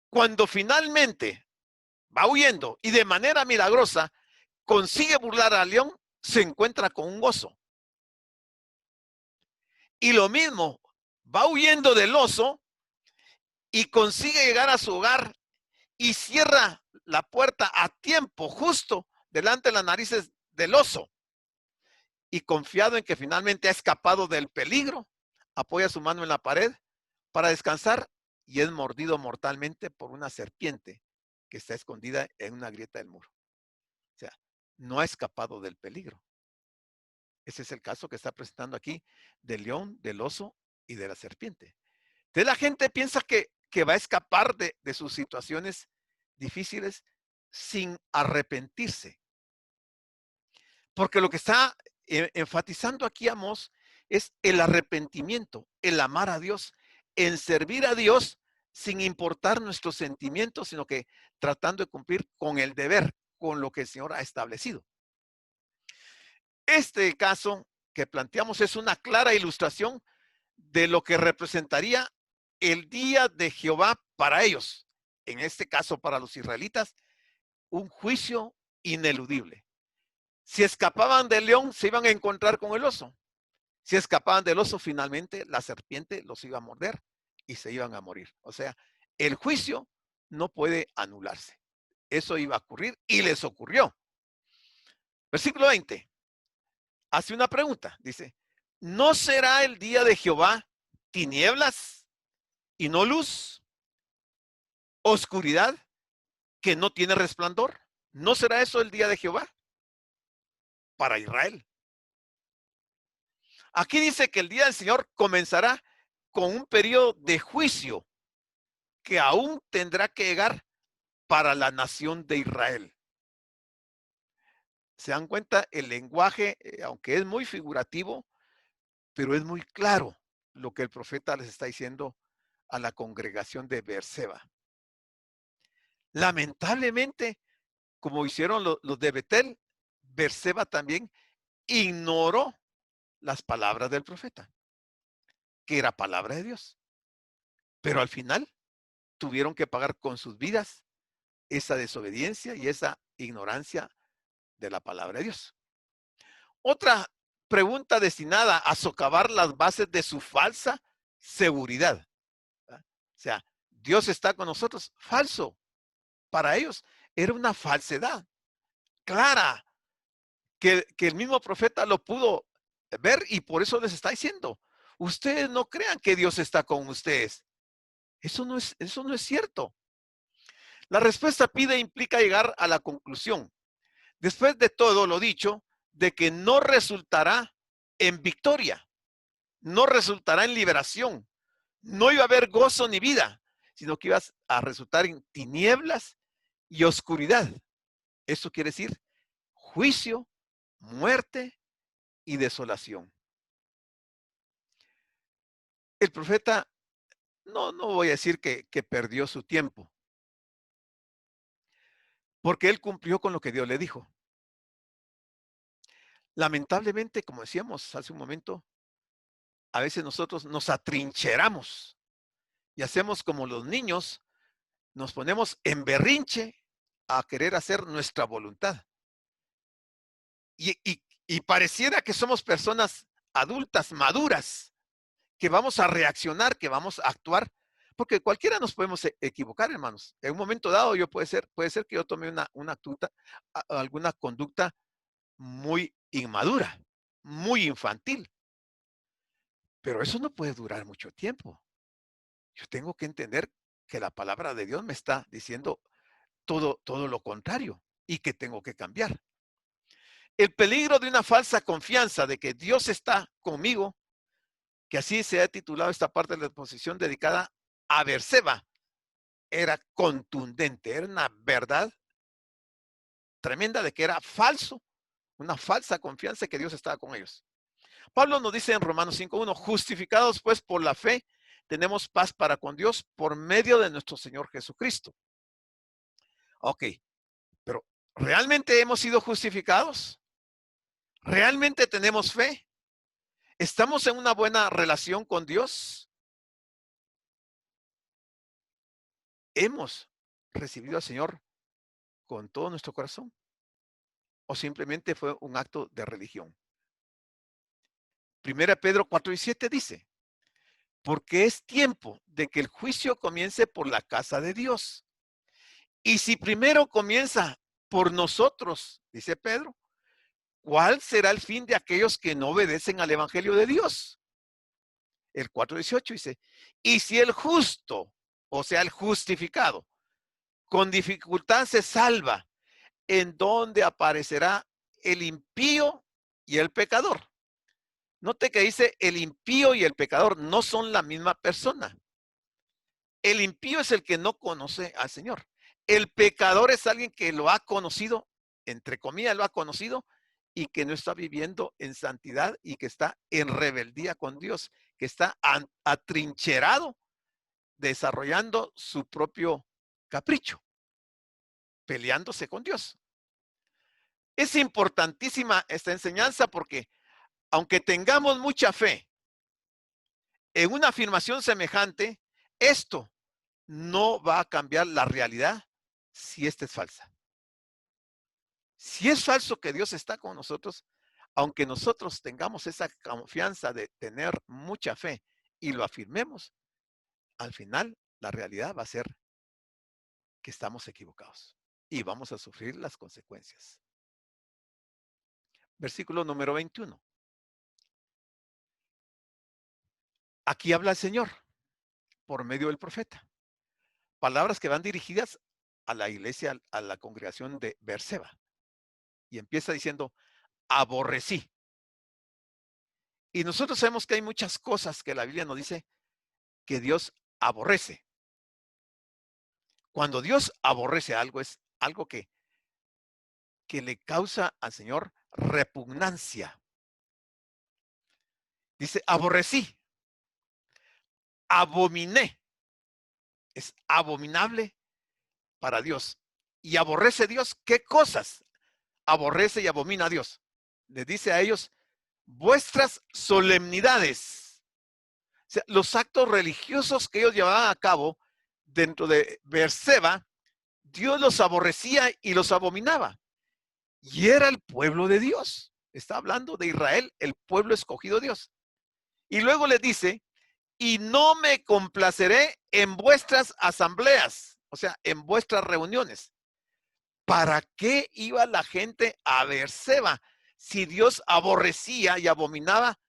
Cuando finalmente va huyendo y de manera milagrosa consigue burlar al león, se encuentra con un oso. Y lo mismo, va huyendo del oso y consigue llegar a su hogar y cierra la puerta a tiempo, justo delante de las narices del oso. Y confiado en que finalmente ha escapado del peligro, apoya su mano en la pared para descansar y es mordido mortalmente por una serpiente que está escondida en una grieta del muro. O sea, no ha escapado del peligro. Ese es el caso que está presentando aquí del león, del oso y de la serpiente. Entonces la gente piensa que que va a escapar de sus situaciones difíciles sin arrepentirse. Porque lo que está enfatizando aquí Amós es el arrepentimiento, el amar a Dios, en servir a Dios sin importar nuestros sentimientos, sino que tratando de cumplir con el deber, con lo que el Señor ha establecido. Este caso que planteamos es una clara ilustración de lo que representaría el día de Jehová para ellos. En este caso, para los israelitas, un juicio ineludible. Si escapaban del león, se iban a encontrar con el oso. Si escapaban del oso, finalmente la serpiente los iba a morder y se iban a morir. O sea, el juicio no puede anularse. Eso iba a ocurrir y les ocurrió. Versículo 20. Hace una pregunta. Dice, ¿no será el día de Jehová tinieblas y no luz? ¿Oscuridad que no tiene resplandor? ¿No será eso el día de Jehová para Israel? Aquí dice que el día del Señor comenzará con un periodo de juicio que aún tendrá que llegar para la nación de Israel. ¿Se dan cuenta? El lenguaje, aunque es muy figurativo, pero es muy claro lo que el profeta les está diciendo a la congregación de Beerseba. Lamentablemente, como hicieron los de Betel, Beerseba también ignoró las palabras del profeta, que era palabra de Dios. Pero al final tuvieron que pagar con sus vidas esa desobediencia y esa ignorancia de la palabra de Dios. Otra pregunta destinada a socavar las bases de su falsa seguridad. ¿Verdad? O sea, Dios está con nosotros. Falso. Para ellos era una falsedad clara que el mismo profeta lo pudo ver y por eso les está diciendo, ustedes no crean que Dios está con ustedes. Eso no es cierto. La respuesta pide implica llegar a la conclusión, después de todo lo dicho, de que no resultará en victoria, no resultará en liberación, no iba a haber gozo ni vida, sino que iba a resultar en tinieblas y oscuridad. Eso quiere decir juicio, muerte y desolación. El profeta, no voy a decir que perdió su tiempo, porque él cumplió con lo que Dios le dijo. Lamentablemente, como decíamos hace un momento, a veces nosotros nos atrincheramos y hacemos como los niños, nos ponemos en berrinche a querer hacer nuestra voluntad. Y pareciera que somos personas adultas, maduras, que vamos a reaccionar, que vamos a actuar, porque cualquiera nos podemos equivocar, hermanos. En un momento dado puede ser que yo tome alguna conducta muy inmadura, muy infantil. Pero eso no puede durar mucho tiempo. Yo tengo que entender que la palabra de Dios me está diciendo todo lo contrario y que tengo que cambiar. El peligro de una falsa confianza de que Dios está conmigo, que así se ha titulado esta parte de la exposición dedicada a Beerseba, era contundente, era una verdad tremenda de que era falso, una falsa confianza que Dios estaba con ellos. Pablo nos dice en Romanos 5:1, justificados pues por la fe, tenemos paz para con Dios por medio de nuestro Señor Jesucristo. Ok, pero ¿realmente hemos sido justificados? ¿Realmente tenemos fe? ¿Estamos en una buena relación con Dios? ¿Hemos recibido al Señor con todo nuestro corazón? ¿O simplemente fue un acto de religión? Primera Pedro 4:7 dice, porque es tiempo de que el juicio comience por la casa de Dios. Y si primero comienza por nosotros, dice Pedro, ¿cuál será el fin de aquellos que no obedecen al Evangelio de Dios? El 4:18 dice, y si el justo, o sea, el justificado, con dificultad se salva, ¿en dónde aparecerá el impío y el pecador? Note que dice el impío y el pecador no son la misma persona. El impío es el que no conoce al Señor. El pecador es alguien que lo ha conocido, entre comillas lo ha conocido, y que no está viviendo en santidad y que está en rebeldía con Dios, que está atrincherado desarrollando su propio capricho, peleándose con Dios. Es importantísima esta enseñanza porque aunque tengamos mucha fe en una afirmación semejante, esto no va a cambiar la realidad si esta es falsa. Si es falso que Dios está con nosotros, aunque nosotros tengamos esa confianza de tener mucha fe y lo afirmemos, al final la realidad va a ser que estamos equivocados y vamos a sufrir las consecuencias. Versículo número 21. Aquí habla el Señor por medio del profeta. Palabras que van dirigidas a la iglesia, a la congregación de Berseba. Y empieza diciendo, aborrecí. Y nosotros sabemos que hay muchas cosas que la Biblia nos dice que Dios aborrece. Cuando Dios aborrece algo, es algo que le causa al Señor repugnancia. Dice, aborrecí, abominé. Es abominable para Dios. Y aborrece Dios, ¿qué cosas? Aborrece y abomina a Dios. Les dice a ellos, vuestras solemnidades. O sea, los actos religiosos que ellos llevaban a cabo dentro de Berseba, Dios los aborrecía y los abominaba. Y era el pueblo de Dios. Está hablando de Israel, el pueblo escogido de Dios. Y luego les dice, y no me complaceré en vuestras asambleas, o sea, en vuestras reuniones. ¿Para qué iba la gente a Berseba si Dios aborrecía y abominaba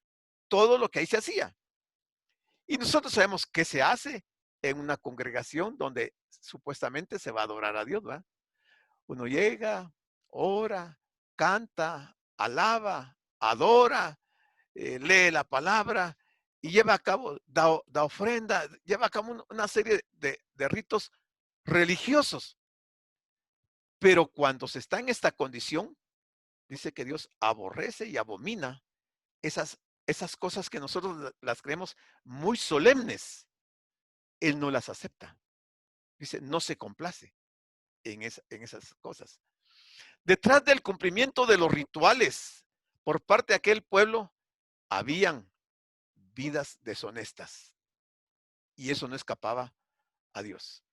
todo lo que ahí se hacía? Y nosotros sabemos qué se hace en una congregación donde supuestamente se va a adorar a Dios, ¿verdad? Uno llega, ora, canta, alaba, adora, lee la palabra y lleva a cabo, da ofrenda, lleva a cabo una serie de ritos religiosos. Pero cuando se está en esta condición, dice que Dios aborrece y abomina esas cosas que nosotros las creemos muy solemnes. Él no las acepta. Dice, no se complace en esas cosas. Detrás del cumplimiento de los rituales por parte de aquel pueblo, habían vidas deshonestas. Y eso no escapaba a Dios.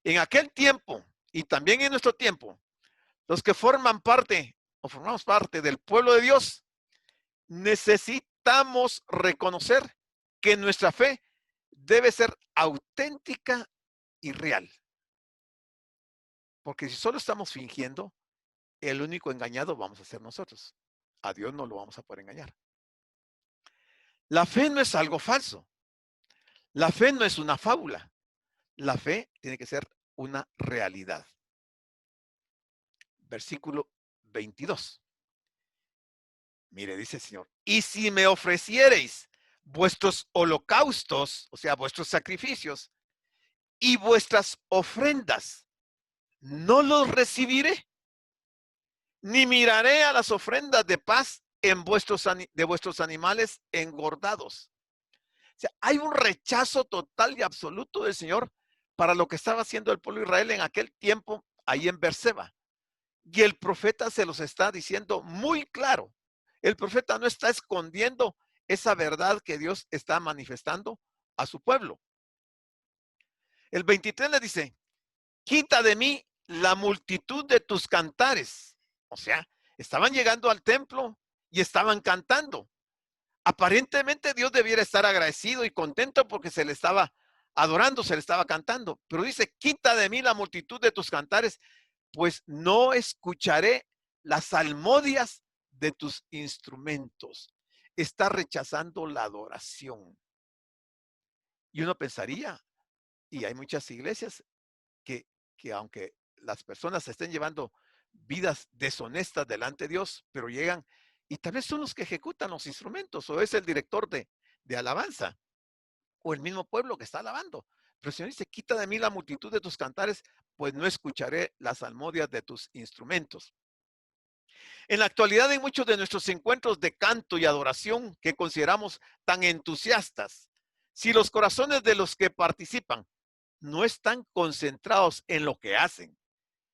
En aquel tiempo, y también en nuestro tiempo, los que forman parte o formamos parte del pueblo de Dios, necesitamos reconocer que nuestra fe debe ser auténtica y real. Porque si solo estamos fingiendo, el único engañado vamos a ser nosotros. A Dios no lo vamos a poder engañar. La fe no es algo falso. La fe no es una fábula. La fe tiene que ser una realidad. Versículo 22. Mire, dice el Señor, y si me ofreciereis vuestros holocaustos, o sea, vuestros sacrificios y vuestras ofrendas, no los recibiré, ni miraré a las ofrendas de paz de vuestros animales engordados. O sea, hay un rechazo total y absoluto del Señor para lo que estaba haciendo el pueblo de Israel en aquel tiempo, ahí en Berseba. Y el profeta se los está diciendo muy claro. El profeta no está escondiendo esa verdad que Dios está manifestando a su pueblo. El 23 le dice, quita de mí la multitud de tus cantares. O sea, estaban llegando al templo y estaban cantando. Aparentemente Dios debiera estar agradecido y contento porque se le estaba adorando, se le estaba cantando. Pero dice, quita de mí la multitud de tus cantares, pues no escucharé las salmodias de tus instrumentos. Está rechazando la adoración. Y uno pensaría, y hay muchas iglesias que aunque las personas estén llevando vidas deshonestas delante de Dios, pero llegan y tal vez son los que ejecutan los instrumentos, o es el director de alabanza, o el mismo pueblo que está alabando. Pero el Señor dice, quita de mí la multitud de tus cantares, pues no escucharé las salmodias de tus instrumentos. En la actualidad, en muchos de nuestros encuentros de canto y adoración que consideramos tan entusiastas, si los corazones de los que participan no están concentrados en lo que hacen,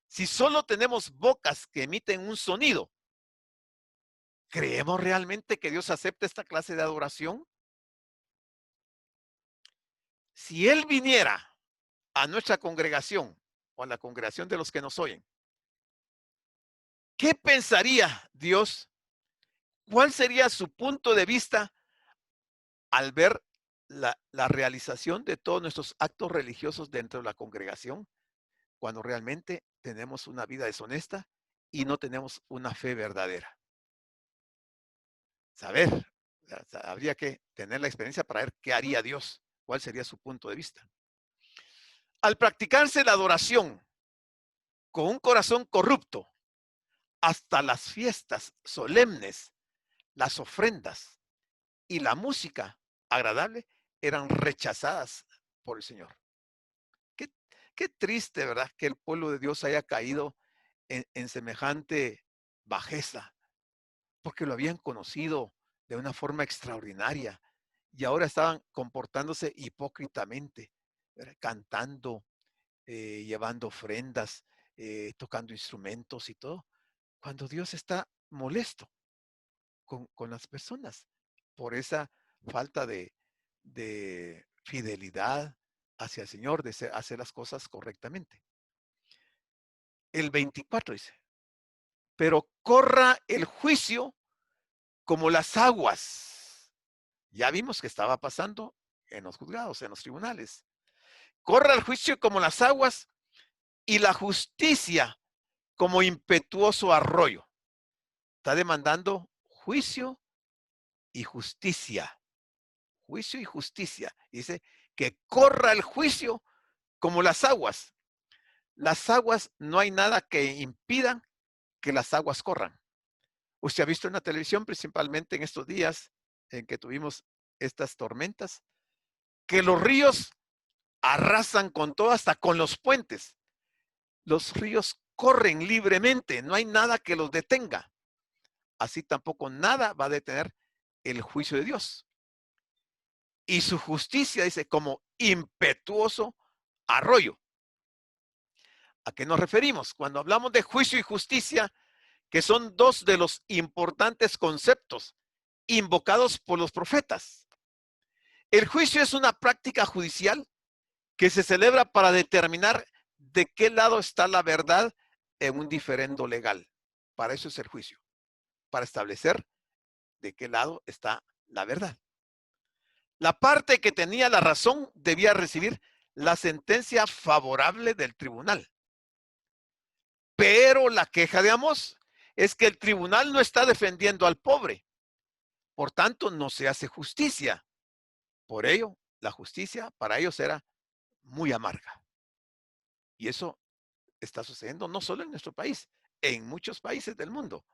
si solo tenemos bocas que emiten un sonido, ¿creemos realmente que Dios acepta esta clase de adoración? Si Él viniera a nuestra congregación o a la congregación de los que nos oyen, ¿qué pensaría Dios? ¿Cuál sería su punto de vista al ver la realización de todos nuestros actos religiosos dentro de la congregación, cuando realmente tenemos una vida deshonesta y no tenemos una fe verdadera? Saber, habría que tener la experiencia para ver qué haría Dios, cuál sería su punto de vista. Al practicarse la adoración con un corazón corrupto, hasta las fiestas solemnes, las ofrendas y la música agradable eran rechazadas por el Señor. Qué, qué triste, ¿verdad? Que el pueblo de Dios haya caído en semejante bajeza, porque lo habían conocido de una forma extraordinaria y ahora estaban comportándose hipócritamente, ¿verdad? Cantando, llevando ofrendas, tocando instrumentos y todo, cuando Dios está molesto con las personas por esa falta de fidelidad hacia el Señor, de hacer las cosas correctamente. El 24 dice, pero corra el juicio como las aguas. Ya vimos que estaba pasando en los juzgados, en los tribunales. Corra el juicio como las aguas y la justicia como impetuoso arroyo. Está demandando juicio y justicia. Juicio y justicia. Dice que corra el juicio como las aguas. Las aguas, no hay nada que impidan que las aguas corran. Usted ha visto en la televisión, principalmente en estos días en que tuvimos estas tormentas, que los ríos arrasan con todo, hasta con los puentes. Los ríos corren libremente, no hay nada que los detenga. Así tampoco nada va a detener el juicio de Dios. Y su justicia, dice, como impetuoso arroyo. ¿A qué nos referimos? Cuando hablamos de juicio y justicia, que son dos de los importantes conceptos invocados por los profetas. El juicio es una práctica judicial que se celebra para determinar de qué lado está la verdad en un diferendo legal. Para eso es el juicio, para establecer de qué lado está la verdad. La parte que tenía la razón debía recibir la sentencia favorable del tribunal. Pero la queja de Amós es que el tribunal no está defendiendo al pobre. Por tanto, no se hace justicia. Por ello, la justicia para ellos era muy amarga. Y eso está sucediendo no solo en nuestro país, en muchos países del mundo.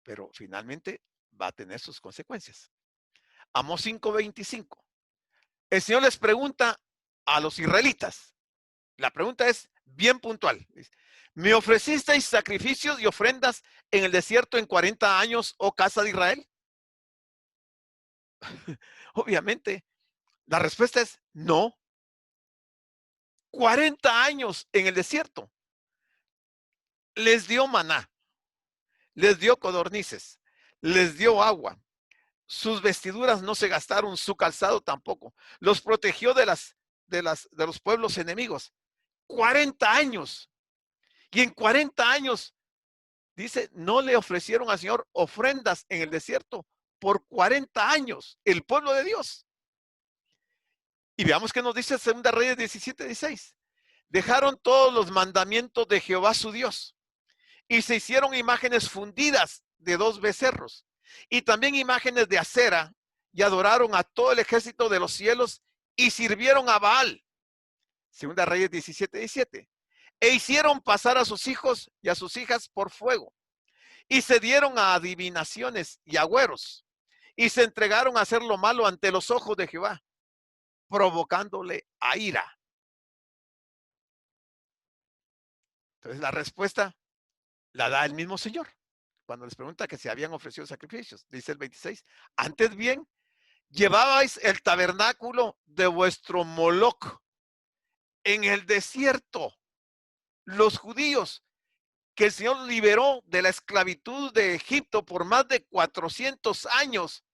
Pero finalmente va a tener sus consecuencias. Amós 5:25. El Señor les pregunta a los israelitas. La pregunta es bien puntual. ¿Me ofrecisteis sacrificios y ofrendas en el desierto en 40 años, oh casa de Israel? Obviamente, la respuesta es no. 40 años en el desierto. Les dio maná, les dio codornices, les dio agua. Sus vestiduras no se gastaron, su calzado tampoco. Los protegió de los pueblos enemigos. 40 años. Y en 40 años, dice, no le ofrecieron al Señor ofrendas en el desierto por 40 años, el pueblo de Dios. Y veamos qué nos dice 2 Reyes 17:16. Dejaron todos los mandamientos de Jehová su Dios y se hicieron imágenes fundidas de 2 becerros y también imágenes de acera y adoraron a todo el ejército de los cielos y sirvieron a Baal. 2 Reyes 17:17. E hicieron pasar a sus hijos y a sus hijas por fuego y se dieron a adivinaciones y agüeros y se entregaron a hacer lo malo ante los ojos de Jehová. provocándole a ira. Entonces la respuesta la da el mismo Señor. Cuando les pregunta que si habían ofrecido sacrificios, dice el 26, antes bien, llevabais el tabernáculo de vuestro Moloc en el desierto. Los judíos que el Señor liberó de la esclavitud de Egipto por más de 400 años,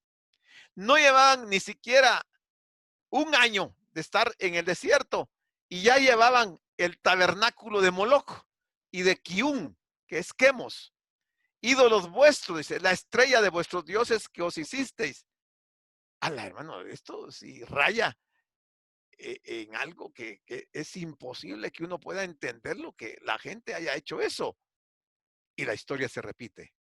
no llevaban ni siquiera un año de estar en el desierto y ya llevaban el tabernáculo de Moloc y de Kiún, que es Quemos, ídolos vuestros, dice, la estrella de vuestros dioses que os hicisteis. Ala, hermano, esto sí raya en algo que es imposible que uno pueda entender lo que la gente haya hecho eso. Y la historia se repite.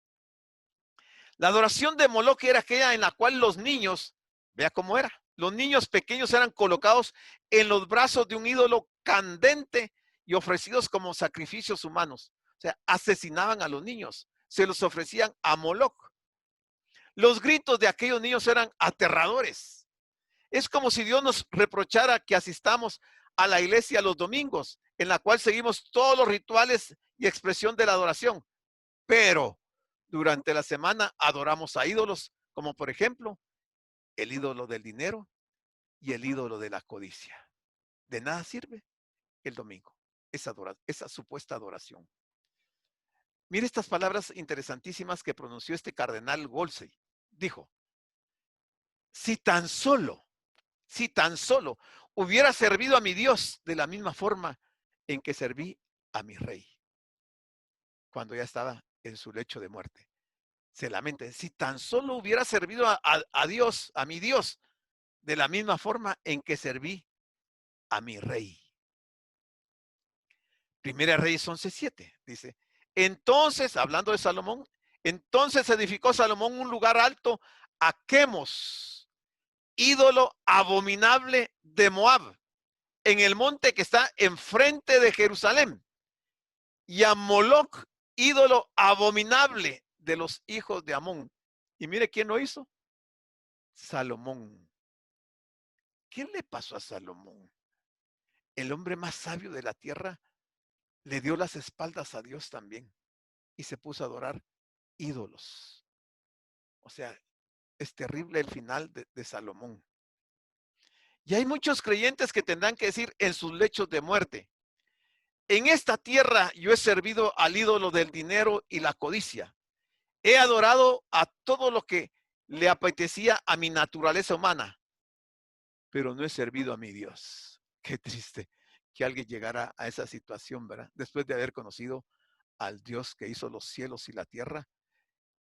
La adoración de Moloch era aquella en la cual los niños, vea cómo era, los niños pequeños eran colocados en los brazos de un ídolo candente y ofrecidos como sacrificios humanos. O sea, asesinaban a los niños, se los ofrecían a Moloch. Los gritos de aquellos niños eran aterradores. Es como si Dios nos reprochara que asistamos a la iglesia los domingos, en la cual seguimos todos los rituales y expresión de la adoración, pero durante la semana adoramos a ídolos, como por ejemplo el ídolo del dinero y el ídolo de la codicia. De nada sirve el domingo, esa supuesta adoración. Mire estas palabras interesantísimas que pronunció este cardenal Wolsey. Dijo, si tan solo hubiera servido a mi Dios de la misma forma en que serví a mi rey, cuando ya estaba en su lecho de muerte. Se lamenta, si tan solo hubiera servido a Dios, a mi Dios, de la misma forma en que serví a mi rey. Primera Reyes 11:7 dice, entonces, hablando de Salomón, entonces edificó Salomón un lugar alto a Quemos, ídolo abominable de Moab, en el monte que está enfrente de Jerusalén, y a Moloch, ídolo abominable de los hijos de Amón. Y mire quién lo hizo. Salomón. ¿Qué le pasó a Salomón? El hombre más sabio de la tierra le dio las espaldas a Dios también y se puso a adorar ídolos. O sea, es terrible el final de Salomón. Y hay muchos creyentes que tendrán que decir en sus lechos de muerte, en esta tierra yo he servido al ídolo del dinero y la codicia. He adorado a todo lo que le apetecía a mi naturaleza humana, pero no he servido a mi Dios. Qué triste que alguien llegara a esa situación, ¿verdad? Después de haber conocido al Dios que hizo los cielos y la tierra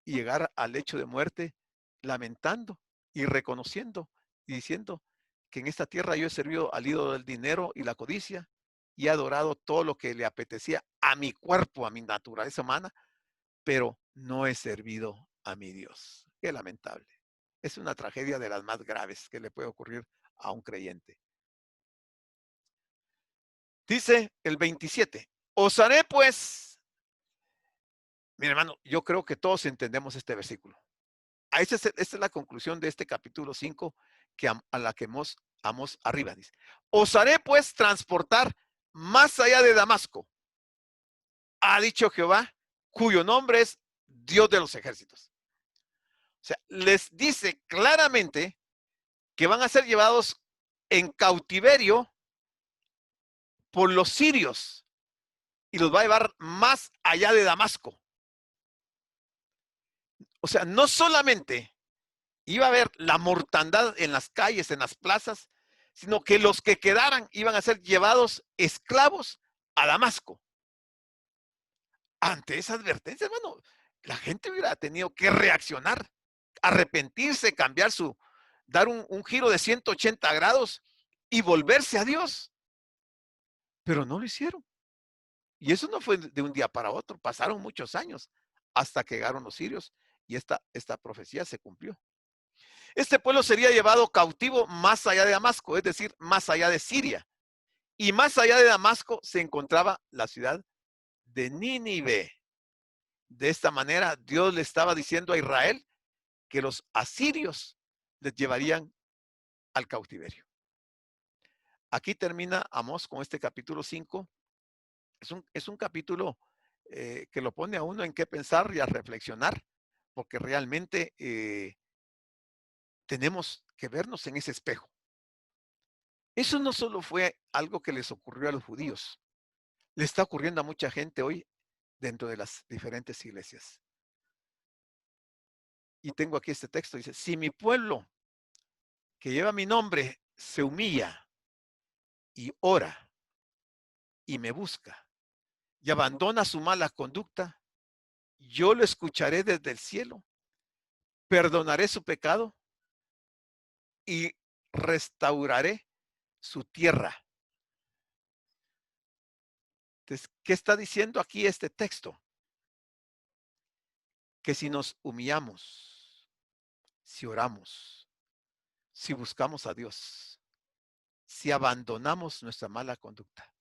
y llegar al lecho de muerte lamentando y reconociendo y diciendo que en esta tierra yo he servido al ídolo del dinero y la codicia y he adorado todo lo que le apetecía a mi cuerpo, a mi naturaleza humana, pero no he servido a mi Dios. Qué lamentable. Es una tragedia de las más graves que le puede ocurrir a un creyente. Dice el 27, os haré pues, mi hermano, yo creo que todos entendemos este versículo. Esta es la conclusión de este capítulo 5 que a la que Amós arriba dice. Os haré pues transportar más allá de Damasco, ha dicho Jehová, cuyo nombre es Dios de los ejércitos. O sea, les dice claramente que van a ser llevados en cautiverio por los sirios y los va a llevar más allá de Damasco. O sea, no solamente iba a haber la mortandad en las calles, en las plazas, sino que los que quedaran iban a ser llevados esclavos a Damasco. Ante esa advertencia, hermano, la gente hubiera tenido que reaccionar, arrepentirse, cambiar dar un giro de 180 grados y volverse a Dios. Pero no lo hicieron. Y eso no fue de un día para otro, pasaron muchos años hasta que llegaron los sirios y esta profecía se cumplió. Este pueblo sería llevado cautivo más allá de Damasco, es decir, más allá de Siria. Y más allá de Damasco se encontraba la ciudad de Nínive. De esta manera, Dios le estaba diciendo a Israel que los asirios les llevarían al cautiverio. aquí termina Amós con este capítulo 5. Es un capítulo que lo pone a uno en qué pensar y a reflexionar, porque realmente tenemos que vernos en ese espejo. Eso no solo fue algo que les ocurrió a los judíos, le está ocurriendo a mucha gente hoy dentro de las diferentes iglesias. Y tengo aquí este texto, dice, si mi pueblo que lleva mi nombre se humilla y ora y me busca y abandona su mala conducta, yo lo escucharé desde el cielo, perdonaré su pecado y restauraré su tierra. Entonces, ¿qué está diciendo aquí este texto? Que si nos humillamos, si oramos, si buscamos a Dios, si abandonamos nuestra mala conducta,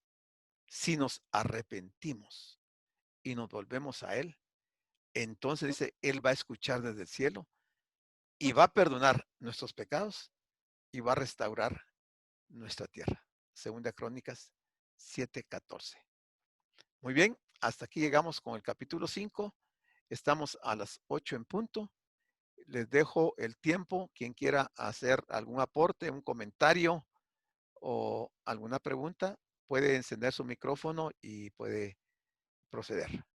si nos arrepentimos y nos volvemos a Él, entonces dice, Él va a escuchar desde el cielo y va a perdonar nuestros pecados y va a restaurar nuestra tierra. Segunda Crónicas 7:14. Muy bien, hasta aquí llegamos con el capítulo 5. Estamos a las 8 en punto. Les dejo el tiempo. Quien quiera hacer algún aporte, un comentario o alguna pregunta, puede encender su micrófono y puede proceder.